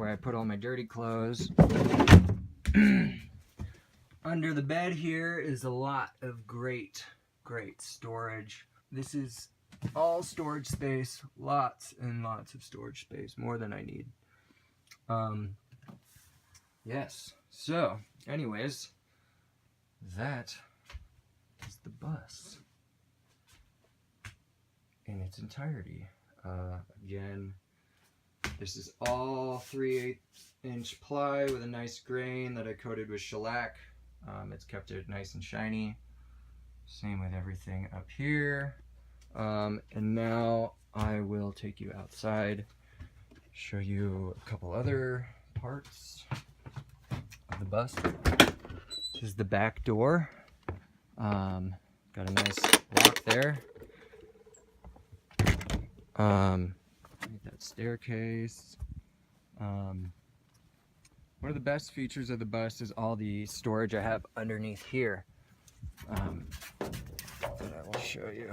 where I put all my dirty clothes. Under the bed here is a lot of great storage. This is all storage space, lots and lots of storage space, more than I need. Yes, so anyways, that is the bus in its entirety. Again, this is all 3/8" ply with a nice grain that I coated with shellac. It's kept it nice and shiny. Same with everything up here. And now I will take you outside, show you a couple other parts of the bus. This is the back door. Got a nice lock there. That staircase. One of the best features of the bus is all the storage I have underneath here. That I will show you.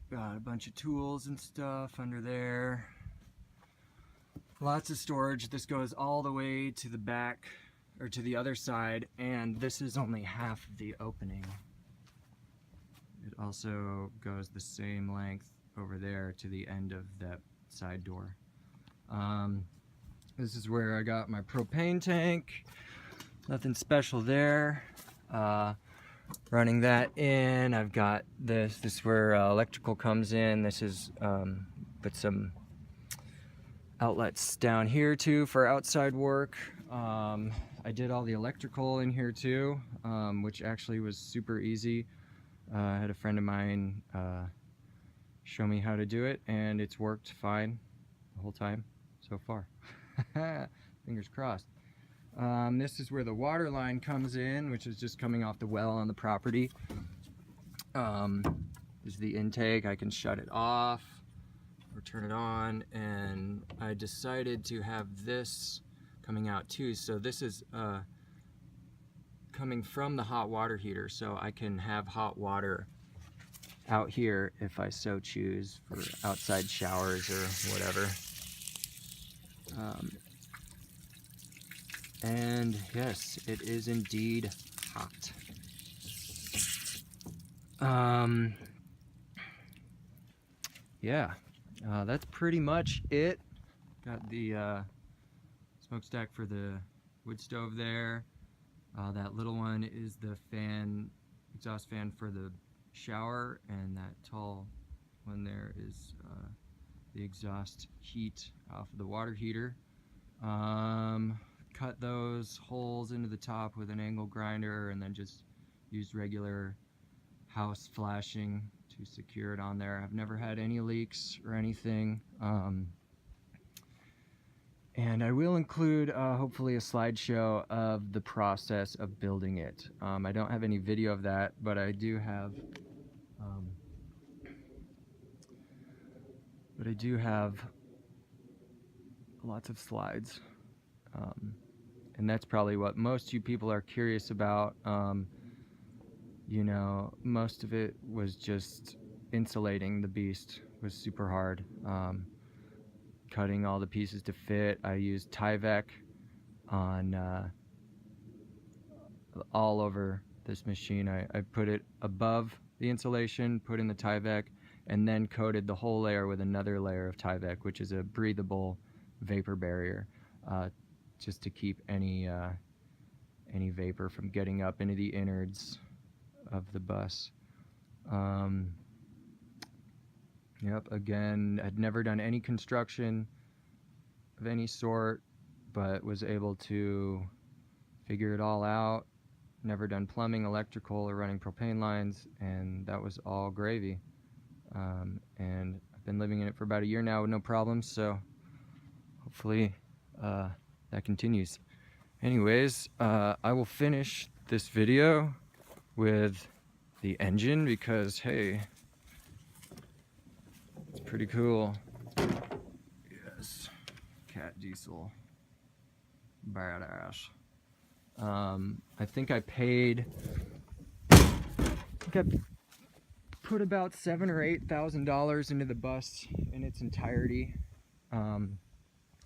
Got a bunch of tools and stuff under there. Lots of storage. This goes all the way to the back, or to the other side, and this is only half of the opening. It also goes the same length over there to the end of that side door. This is where I got my propane tank. Nothing special there. Running that in, I've got this. This is where electrical comes in. This is put some outlets down here too for outside work. I did all the electrical in here too, which actually was super easy. I had a friend of mine show me how to do it, and it's worked fine the whole time so far. Fingers crossed. This is where the water line comes in, which is just coming off the well on the property. This is the intake. I can shut it off or turn it on, and I decided to have this coming out too. So this is coming from the hot water heater, so I can have hot water out here if I so choose for outside showers or whatever. And yes, it is indeed hot. Yeah, that's pretty much it. Got the smokestack for the wood stove there. That little one is the fan, exhaust fan for the shower, and that tall one there is the exhaust heat off of the water heater. Cut those holes into the top with an angle grinder, and then just used regular house flashing to secure it on there. I've never had any leaks or anything. And I will include hopefully a slideshow of the process of building it. I don't have any video of that, but I do have lots of slides. And that's probably what most you people are curious about. You know, most of it was just insulating the beast was super hard. Cutting all the pieces to fit. I used Tyvek on all over this machine. I put it above the insulation, put in the Tyvek, and then coated the whole layer with another layer of Tyvek, which is a breathable vapor barrier, just to keep any vapor from getting up into the innards of the bus. Yep, again, I'd never done any construction of any sort, but was able to figure it all out. Never done plumbing, electrical, or running propane lines, and that was all gravy. And I've been living in it for about a year now with no problems, so hopefully that continues. Anyways, I will finish this video with the engine because, hey, it's pretty cool. Yes, cat diesel, badass. I think I paid put about $7,000 or $8,000 into the bus in its entirety,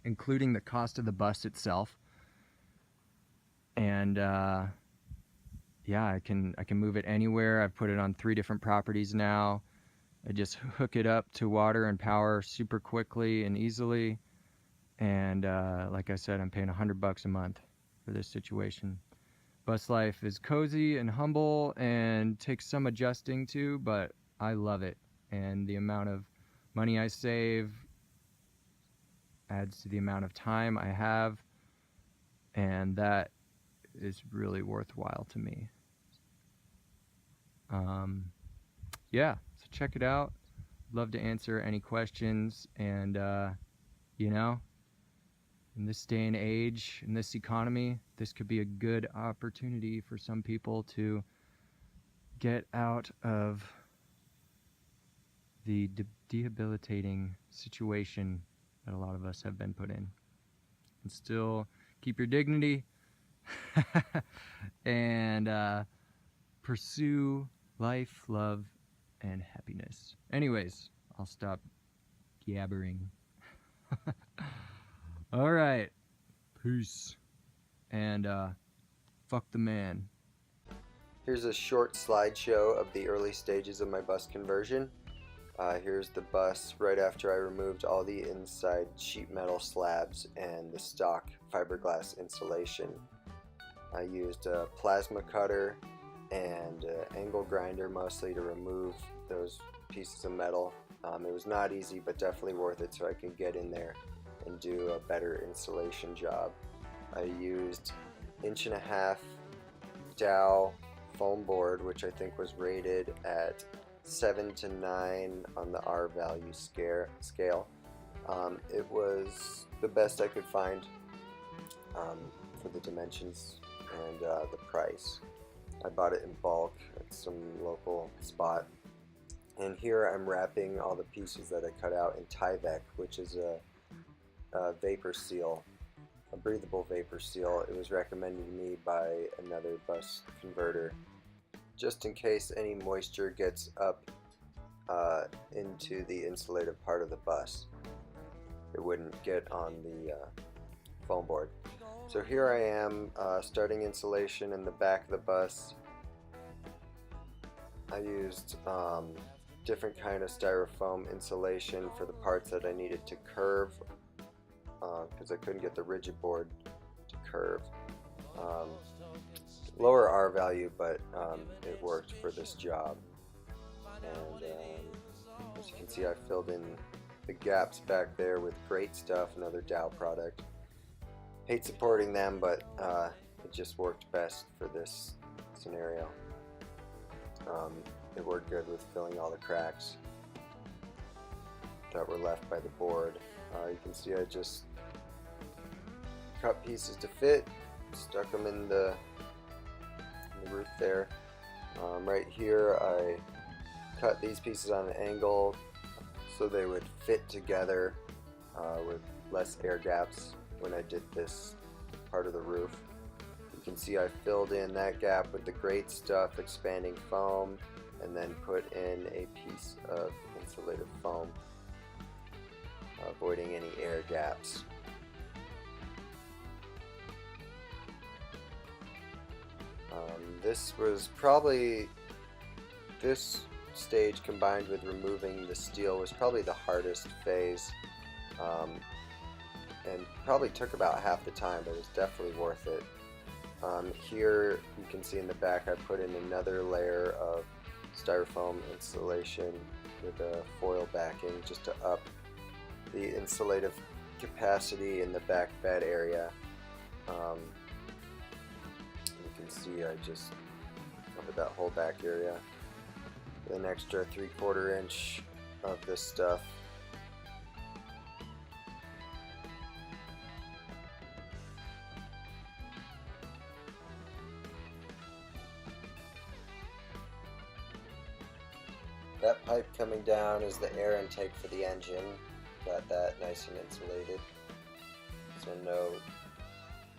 including the cost of the bus itself. And yeah, I can move it anywhere. I've put it on 3 different properties now. I just hook it up to water and power super quickly and easily. And like I said, I'm paying $100 a month for this situation. Bus life is cozy and humble and takes some adjusting to, but I love it. And the amount of money I save adds to the amount of time I have, and that is really worthwhile to me. Yeah, so check it out. Love to answer any questions, and you know, in this day and age, in this economy, this could be a good opportunity for some people to get out of the debilitating situation that a lot of us have been put in, and still keep your dignity and pursue life, love, and happiness. Anyways, I'll stop gabbering. All right, peace, and fuck the man. Here's a short slideshow of the early stages of my bus conversion. Here's the bus right after I removed all the inside sheet metal slabs and the stock fiberglass insulation. I used a plasma cutter and angle grinder mostly to remove those pieces of metal. It was not easy, but definitely worth it so I could get in there and do a better insulation job. I used 1.5" Dow foam board, which I think was rated at 7 to 9 on the R value scale. It was the best I could find for the dimensions and the price. I bought it in bulk at some local spot. And here I'm wrapping all the pieces that I cut out in Tyvek, which is a vapor seal, a breathable vapor seal. It was recommended to me by another bus converter, just in case any moisture gets up into the insulated part of the bus. It wouldn't get on the foam board. So here I am starting insulation in the back of the bus. I used different kind of styrofoam insulation for the parts that I needed to curve, because I couldn't get the rigid board to curve. Lower R value, but it worked for this job. And as you can see, I filled in the gaps back there with Great Stuff, another Dow product. Hate supporting them, but it just worked best for this scenario. It worked good with filling all the cracks that were left by the board. You can see I just cut pieces to fit, stuck them in the roof there. Right here I cut these pieces on an angle so they would fit together with less air gaps when I did this part of the roof. You can see I filled in that gap with the Great Stuff expanding foam and then put in a piece of insulated foam, avoiding any air gaps. This was probably, this stage combined with removing the steel was probably the hardest phase, and probably took about half the time, but it was definitely worth it. Here you can see in the back I put in another layer of styrofoam insulation with a foil backing just to up the insulative capacity in the back bed area. You can see I just covered that whole back area with an extra 3/4 inch of this stuff. That pipe coming down is the air intake for the engine. Got that nice and insulated, so no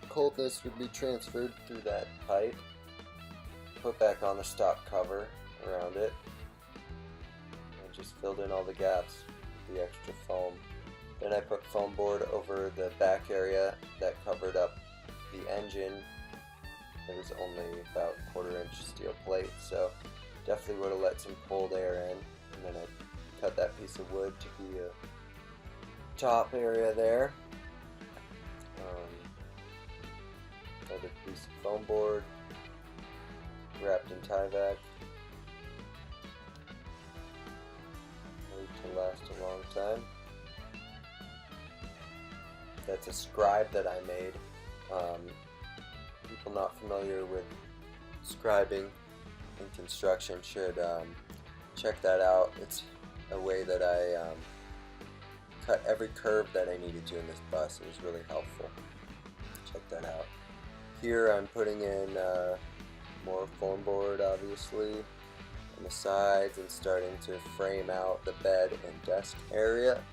coldness would be transferred through that pipe. Put back on the stock cover around it. just filled in all the gaps with the extra foam. Then I put foam board over the back area that covered up the engine. It was only about 1/4 inch steel plate, so definitely would have let some cold air in. And then I cut that piece of wood to be a top area there. Another piece of foam board wrapped in Tyvek. Made to last a long time. That's a scribe that I made. People not familiar with scribing in construction should check that out. It's a way that I cut every curve that I needed to in this bus. It was really helpful. Check that out. Here I'm putting in more foam board, obviously, on the sides, and starting to frame out the bed and desk area.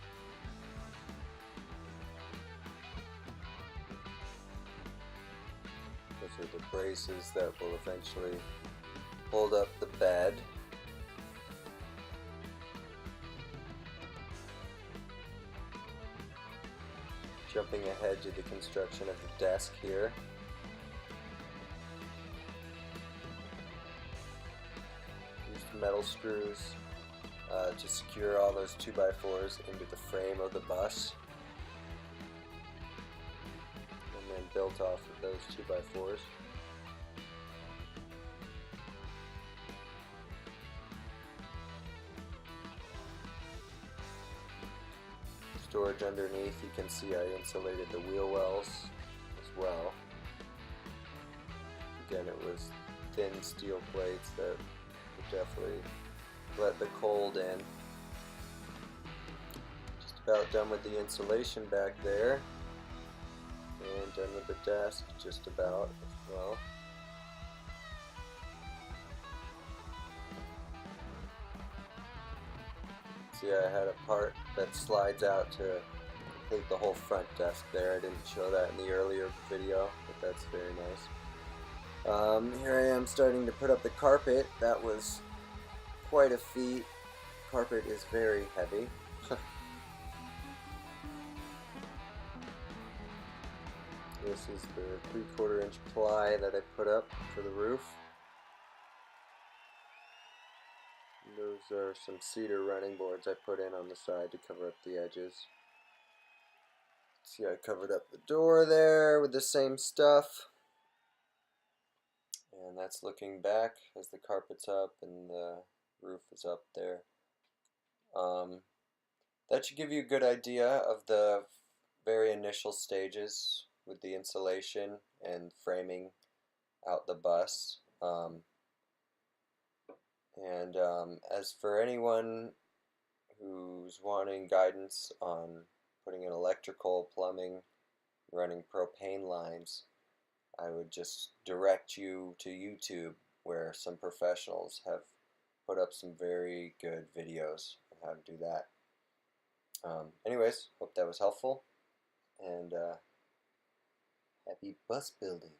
Those are the braces that will eventually hold up the bed. Jumping ahead to the construction of the desk here. Used metal screws to secure all those 2x4s into the frame of the bus. And then built off of those 2x4s. Storage underneath, you can see I insulated the wheel wells as well. Again, it was thin steel plates that would definitely let the cold in. Just about done with the insulation back there, and done with the desk just about as well. See, I had a part that slides out to complete the whole front desk there. I didn't show that in the earlier video, but that's very nice. Here I am starting to put up the carpet. That was quite a feat. Carpet is very heavy. This is the 3/4 inch ply that I put up for the roof. Those are some cedar running boards I put in on the side to cover up the edges. See, I covered up the door there with the same stuff. And that's looking back as the carpet's up and the roof is up there. That should give you a good idea of the very initial stages with the insulation and framing out the bus. As for anyone who's wanting guidance on putting in electrical, plumbing, running propane lines, I would just direct you to YouTube, where some professionals have put up some very good videos on how to do that. Anyways, hope that was helpful, and happy bus building.